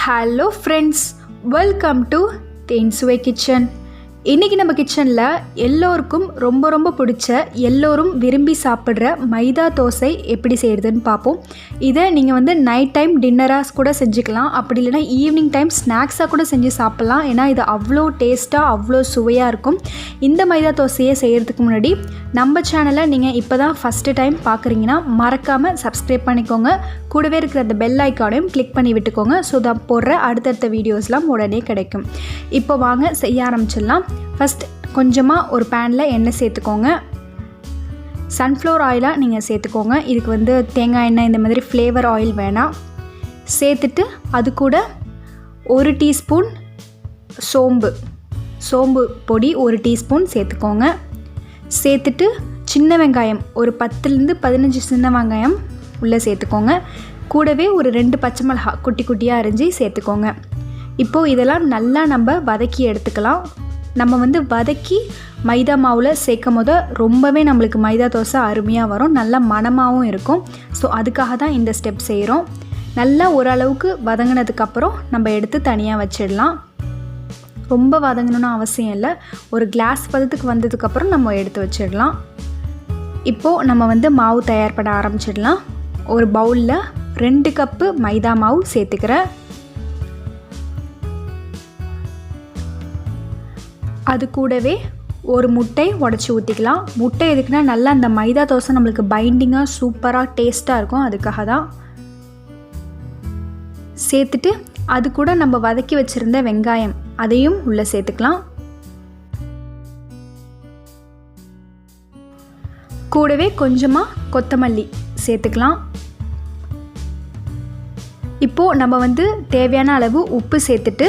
Hello friends, welcome to Thensuvai kitchen. இன்றைக்கி நம்ம கிச்சனில் எல்லோருக்கும் ரொம்ப ரொம்ப பிடிச்ச, எல்லோரும் விரும்பி சாப்பிட்ற மைதா தோசை எப்படி செய்கிறதுன்னு பார்ப்போம். இதை நீங்கள் நைட் டைம் டின்னராக கூட செஞ்சுக்கலாம், அப்படி இல்லைனா ஈவினிங் டைம் ஸ்நாக்ஸாக கூட செஞ்சு சாப்பிட்லாம். ஏன்னா இது அவ்வளோ டேஸ்ட்டாக அவ்வளோ சுவையாக இருக்கும். இந்த மைதா தோசையை செய்கிறதுக்கு முன்னாடி நம்ம சேனலை நீங்கள் இப்போ தான் ஃபஸ்ட்டு டைம் பார்க்குறீங்கன்னா மறக்காமல் சப்ஸ்கிரைப் பண்ணிக்கோங்க. கூடவே இருக்கிற அந்த பெல் ஐக்கானையும் கிளிக் பண்ணி விட்டுக்கோங்க. ஸோ தான் போடுற அடுத்தடுத்த வீடியோஸ்லாம் உடனே கிடைக்கும். இப்போ வாங்க செய்ய ஆரம்பிச்சிடலாம். ஃபஸ்ட் கொஞ்சமாக ஒரு பேனில் எண்ணெய் சேர்த்துக்கோங்க. சன்ஃப்ளவர் ஆயிலாக நீங்கள் சேர்த்துக்கோங்க. இதுக்கு தேங்காய் எண்ணெய் இந்த மாதிரி ஃப்ளேவர் ஆயில் வேணாம். சேர்த்துட்டு அது கூட 1 டீஸ்பூன் சோம்பு பொடி 1 டீஸ்பூன் சேர்த்துக்கோங்க. சேர்த்துட்டு சின்ன வெங்காயம் ஒரு 10லேருந்து 15 சின்ன வெங்காயம் உள்ளே சேர்த்துக்கோங்க. கூடவே ஒரு 2 பச்சை மிளகாய் குட்டி குட்டியாக அரிஞ்சு சேர்த்துக்கோங்க. இப்போது இதெல்லாம் நல்லா நம்ம வதக்கி எடுத்துக்கலாம். நம்ம வதக்கி மைதா மாவில் சேர்க்கும் போது ரொம்பவே நம்மளுக்கு மைதா தோசை அருமையாக வரும், நல்லா மணமாகவும் இருக்கும். ஸோ அதுக்காக தான் இந்த ஸ்டெப் செய்கிறோம். நல்லா ஓரளவுக்கு வதங்கினதுக்கப்புறம் நம்ம எடுத்து தனியாக வச்சிடலாம். ரொம்ப வதங்கணும்னு அவசியம் இல்லை. ஒரு கிளாஸ் பதத்துக்கு வந்ததுக்கப்புறம் நம்ம எடுத்து வச்சிடலாம். இப்போது நம்ம மாவு தயார் பண்ண ஆரம்பிச்சிடலாம். ஒரு பவுலில் 2 கப்பு மைதா மாவு சேர்த்துக்கிறேன். அது கூடவே ஒரு முட்டை உடச்சி ஊற்றிக்கலாம். முட்டை எதுக்குன்னா நல்லா அந்த மைதா தோசை நம்மளுக்கு பைண்டிங்காக சூப்பராக டேஸ்ட்டாக இருக்கும், அதுக்காக தான். சேர்த்துட்டு அது கூட நம்ம வதக்கி வச்சுருந்த வெங்காயம் அதையும் உள்ளே சேர்த்துக்கலாம். கூடவே கொஞ்சமாக கொத்தமல்லி சேர்த்துக்கலாம். இப்போது நம்ம தேவையான அளவு உப்பு சேர்த்துட்டு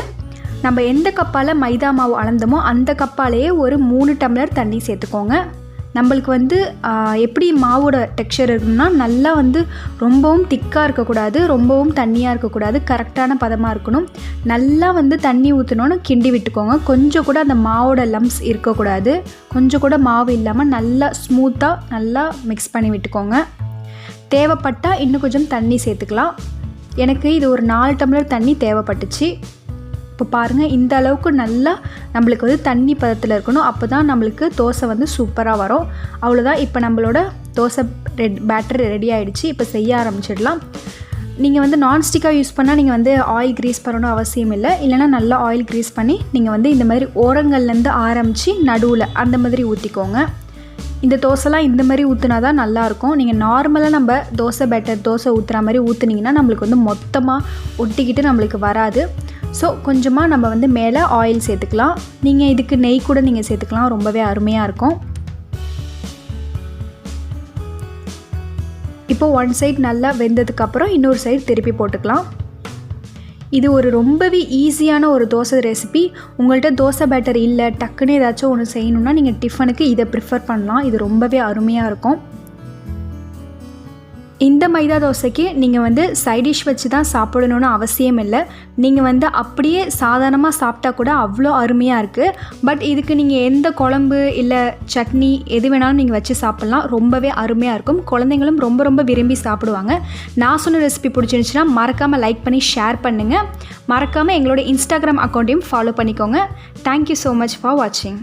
நம்ம எந்த கப்பால் மைதா மாவு அளந்தோமோ அந்த கப்பாலேயே ஒரு 3 டம்ளர் தண்ணி சேர்த்துக்கோங்க. நம்மளுக்கு எப்படி மாவோட டெக்ஸ்சர் இருக்குன்னா நல்லா ரொம்பவும் திக்காக இருக்கக்கூடாது, ரொம்பவும் தண்ணியாக இருக்கக்கூடாது, கரெக்டான பதமாக இருக்கணும். நல்லா தண்ணி ஊற்றணுன்னு கிண்டி விட்டுக்கோங்க. கொஞ்சம் கூட அந்த மாவோட லம்ப்ஸ் இருக்கக்கூடாது. கொஞ்சம் கூட மாவு இல்லாமல் நல்லா ஸ்மூத்தாக நல்லா மிக்ஸ் பண்ணி விட்டுக்கோங்க. தேவைப்பட்டால் இன்னும் கொஞ்சம் தண்ணி சேர்த்துக்கலாம். எனக்கு இது ஒரு 4 டம்ளர் தண்ணி தேவைப்பட்டுச்சு. இப்போ பாருங்கள், இந்த அளவுக்கு நல்லா நம்மளுக்கு தண்ணி பதத்தில் இருக்கணும். அப்போ தான் நம்மளுக்கு தோசை சூப்பராக வரும். அவ்வளோதான். இப்போ நம்மளோட தோசை பேட்டர் ரெடி ஆகிடுச்சு. இப்போ செய்ய ஆரம்பிச்சிடலாம். நீங்கள் நான்ஸ்டிக்காக யூஸ் பண்ணால் நீங்கள் ஆயில் க்ரீஸ் பண்ணணும் அவசியம் இல்லை. இல்லைனா நல்லா ஆயில் க்ரீஸ் பண்ணி நீங்கள் இந்த மாதிரி ஓரங்கள்லேருந்து ஆரம்பித்து நடுவில் அந்த மாதிரி ஊற்றிக்கோங்க. இந்த தோசைலாம் இந்த மாதிரி ஊற்றினா தான் நல்லாயிருக்கும். நீங்கள் நார்மலாக நம்ம தோசை ஊற்றுற மாதிரி ஊற்றுனீங்கன்னா நம்மளுக்கு மொத்தமாக ஒட்டிக்கிட்டு நம்மளுக்கு வராது. ஸோ கொஞ்சமாக நம்ம மேலே ஆயில் சேர்த்துக்கலாம். நீங்கள் இதுக்கு நெய் கூட நீங்கள் சேர்த்துக்கலாம், ரொம்பவே அருமையாக இருக்கும். இப்போ 1 சைடு நல்லா வெந்ததுக்கப்புறம் இன்னொரு சைடு திருப்பி போட்டுக்கலாம். இது ஒரு ரொம்பவே ஈஸியான ஒரு தோசை ரெசிபி. உங்கள்கிட்ட தோசை பேட்டர் இல்லை, டக்குன்னு ஏதாச்சும் ஒன்று செய்யணுன்னா நீங்கள் டிஃபனுக்கு இதை ப்ரிஃபர் பண்ணலாம். இது ரொம்பவே அருமையாக இருக்கும். இந்த மைதா தோசைக்கு நீங்கள் சைடிஷ் வச்சு தான் சாப்பிடணுன்னு அவசியம் இல்லை. நீங்கள் அப்படியே சாதாரணமாக சாப்பிட்டா கூட அவ்வளோ அருமையாக இருக்குது. பட் இதுக்கு நீங்கள் எந்த குழம்பு இல்லை சட்னி எது வேணாலும் நீங்கள் வச்சு சாப்பிட்லாம், ரொம்பவே அருமையாக இருக்கும். குழந்தைங்களும் ரொம்ப ரொம்ப விரும்பி சாப்பிடுவாங்க. நான் சொன்ன ரெசிபி பிடிச்சிருந்துச்சுன்னா மறக்காமல் லைக் பண்ணி ஷேர் பண்ணுங்கள். மறக்காமல் எங்களோட இன்ஸ்டாகிராம் அக்கௌண்ட்டையும் ஃபாலோ பண்ணிக்கோங்க. தேங்க்யூ ஸோ மச் ஃபார் வாட்சிங்.